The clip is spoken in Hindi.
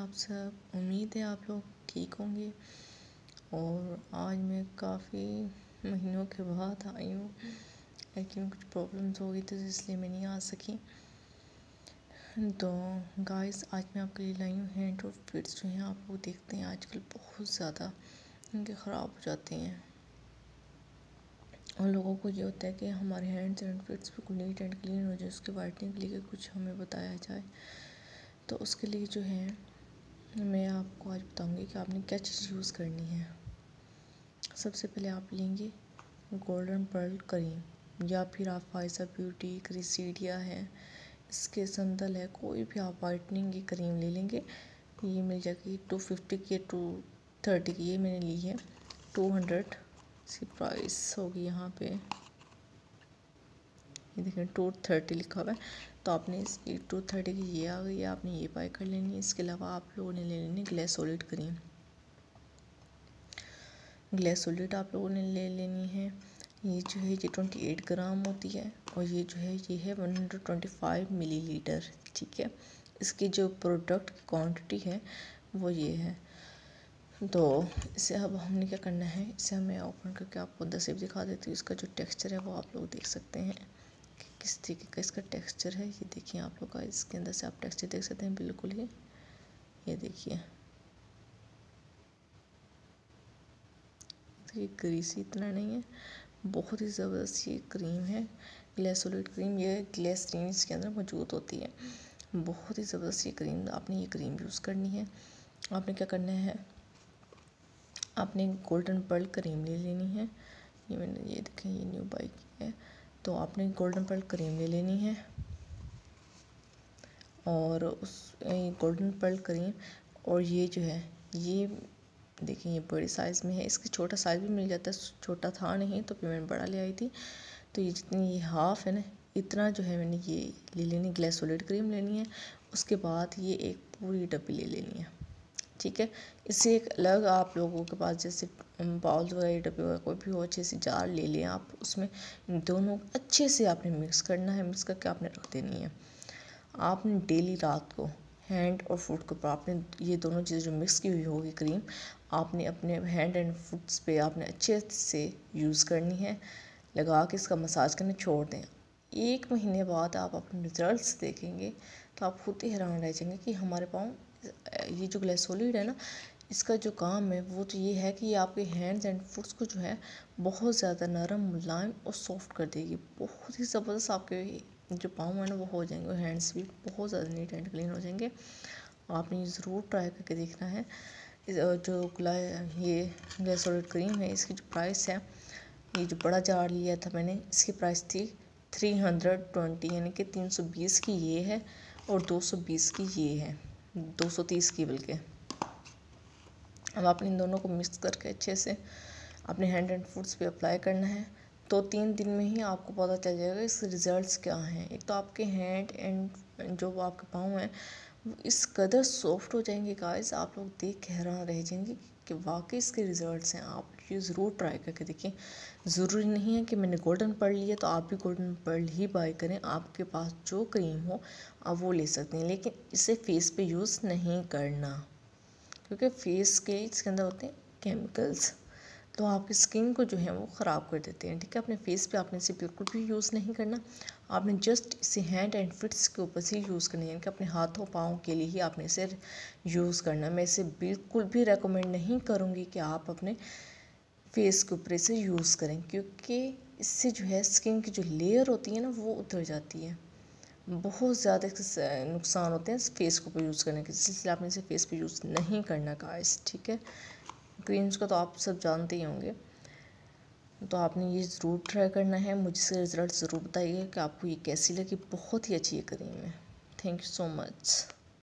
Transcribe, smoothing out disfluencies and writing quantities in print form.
आप सब? उम्मीद है आप लोग ठीक होंगे। और आज मैं काफ़ी महीनों के बाद आई हूँ, लेकिन कुछ प्रॉब्लम्स हो गई थी इसलिए मैं नहीं आ सकी। तो गाइस, आज मैं आपके लिए लाई हूँ हैंड और फिट्स जो हैं आप लोग देखते हैं आजकल बहुत ज़्यादा इनके ख़राब हो जाते हैं। और लोगों को ये होता है कि हमारे हैंड्स एंड फिट्स बिल्कुल नीट एंड क्लीन हो जाए, उसकी वाइटनिंग के लिए कुछ हमें बताया जाए। तो उसके लिए जो है मैं आपको आज बताऊंगी कि आपने क्या चीज़ यूज़ करनी है। सबसे पहले आप लेंगे गोल्डन पर्ल क्रीम, या फिर आप फाइज़ा ब्यूटी क्रिसीडिया है, इसके संदल है, कोई भी आप वाइटनिंग की क्रीम ले लेंगे। ये मिल जाएगी 250 की, 230 की। ये मैंने ली है 200, इसकी प्राइस होगी यहाँ पे, ये देखें 230 लिखा हुआ है। तो आपने इसकी 230 की ये आ गई है, आपने ये बाय कर लेनी है। इसके अलावा आप लोगों ने ले लेनी ग्लिसोलिड क्रीम। ग्लिसोलिड आप लोगों ने ले लेनी है। ये जो है ये 28 ग्राम होती है, और ये जो है ये है 125 मिलीलीटर। ठीक है, इसकी जो प्रोडक्ट की क्वांटिटी है वो ये है। तो इसे अब हमने क्या करना है, इसे हमें ओपन करके आपको अंदर से भी दिखा देती हूँ। इसका जो टेक्सचर है वो आप लोग देख सकते हैं कि किस तरीके का इसका टेक्सचर है। ये देखिए आप लोग का, इसके अंदर से आप टेक्सचर देख सकते हैं बिल्कुल ही। ये देखिए, तो ये ग्रीसी इतना नहीं है, बहुत ही ज़बरदस्त ये क्रीम है ग्लिसोलिड क्रीम। ये ग्लिसरीन इसके अंदर मौजूद होती है। बहुत ही ज़बरदस्त ये क्रीम, आपने ये क्रीम यूज़ करनी है। आपने क्या करना है, आपने गोल्डन पर्ल क्रीम ले लेनी है। ये मैंने, ये देखें, ये न्यू बाई की है। तो आपने गोल्डन पर्ल क्रीम ले लेनी है, और उस गोल्डन पर्ल क्रीम, और ये जो है ये देखिए ये बड़ी साइज़ में है। इसकी छोटा साइज़ भी मिल जाता है, छोटा था नहीं तो फिर मैंने बड़ा ले आई थी। तो ये जितनी ये हाफ़ है ना, इतना जो है मैंने ये ले लेनी, ग्लिसोलिड क्रीम लेनी है। उसके बाद ये एक पूरी डब्बी ले लेनी है। ठीक है, इससे एक अलग आप लोगों के पास जैसे बाउल्स वगैरह डब्बे वगैरह कोई भी हो, अच्छे से जार ले लें आप। उसमें इन दोनों अच्छे से आपने मिक्स करना है। मिक्स करके आपने रख देनी है। आपने डेली रात को हैंड और फुट के ऊपर आपने ये दोनों चीज़ें जो मिक्स की हुई होगी क्रीम, आपने अपने हैंड एंड फुट्स पे आपने अच्छे से यूज़ करनी है। लगा के इसका मसाज करने छोड़ दें। 1 महीने बाद आप अपने रिजल्ट्स देखेंगे तो आप खुद ही हैरान रह जाएंगे कि हमारे पाँव, ये जो ग्लिसोलिड है ना, इसका जो काम है वो तो ये है कि ये आपके हैंड्स एंड फुट्स को जो है बहुत ज़्यादा नरम, मुलायम और सॉफ्ट कर देगी। बहुत ही ज़बरदस्त आपके जो पाँव है ना वो हो जाएंगे, और हैंड्स भी बहुत ज़्यादा नीट एंड क्लीन हो जाएंगे। आपने ज़रूर ट्राई करके देखना है। ये ग्लिसोलिड क्रीम है, इसकी जो प्राइस है, ये जो बड़ा जार लिया था मैंने, इसकी प्राइस थी 320, यानी कि 320 की ये है और 220 की ये है, 230 की बल्कि। अब आपने इन दोनों को मिक्स करके अच्छे से अपने हैंड एंड फुट्स पे अप्लाई करना है। तो 3 दिन में ही आपको पता चल जाएगा इसके रिज़ल्ट्स क्या हैं। एक तो आपके हैंड एंड जो आपके पाँव हैं वो इस कदर सॉफ्ट हो जाएंगे गाइस, आप लोग देख के हैरान रह जाएंगे कि वाकई इसके रिज़ल्ट्स हैं। आप ये ज़रूर ट्राई करके देखिए। ज़रूरी नहीं है कि मैंने गोल्डन पर्ल लिया तो आप भी गोल्डन पर्ल ही बाय करें। आपके पास जो क्रीम हो आप वो ले सकते हैं, लेकिन इसे फेस पे यूज़ नहीं करना, क्योंकि फेस के इसके अंदर होते हैं केमिकल्स, तो आपकी स्किन को जो है वो ख़राब कर देते हैं। ठीक है, अपने फेस पे आपने इसे बिल्कुल भी यूज़ नहीं करना। आपने जस्ट इसे हैंड एंड फिट्स के ऊपर से यूज़ करना है, यानी कि अपने हाथों पाँव के लिए ही आपने इसे यूज़ करना। मैं इसे बिल्कुल भी रेकमेंड नहीं करूँगी कि आप अपने फेस के ऊपर इसे यूज़ करें, क्योंकि इससे जो है स्किन की जो लेयर होती है ना वो उतर जाती है। बहुत ज़्यादा नुकसान होते हैं फेस के ऊपर यूज़ करने के, इसलिए आपने इसे फेस पे यूज़ नहीं करना गाइस। ठीक है, क्रीम्स का तो आप सब जानते ही होंगे। तो आपने ये ज़रूर ट्राई करना है। मुझे इसके रिज़ल्ट ज़रूर बताइए कि आपको ये कैसी लगी। बहुत ही अच्छी ये क्रीम है। Thank you so much.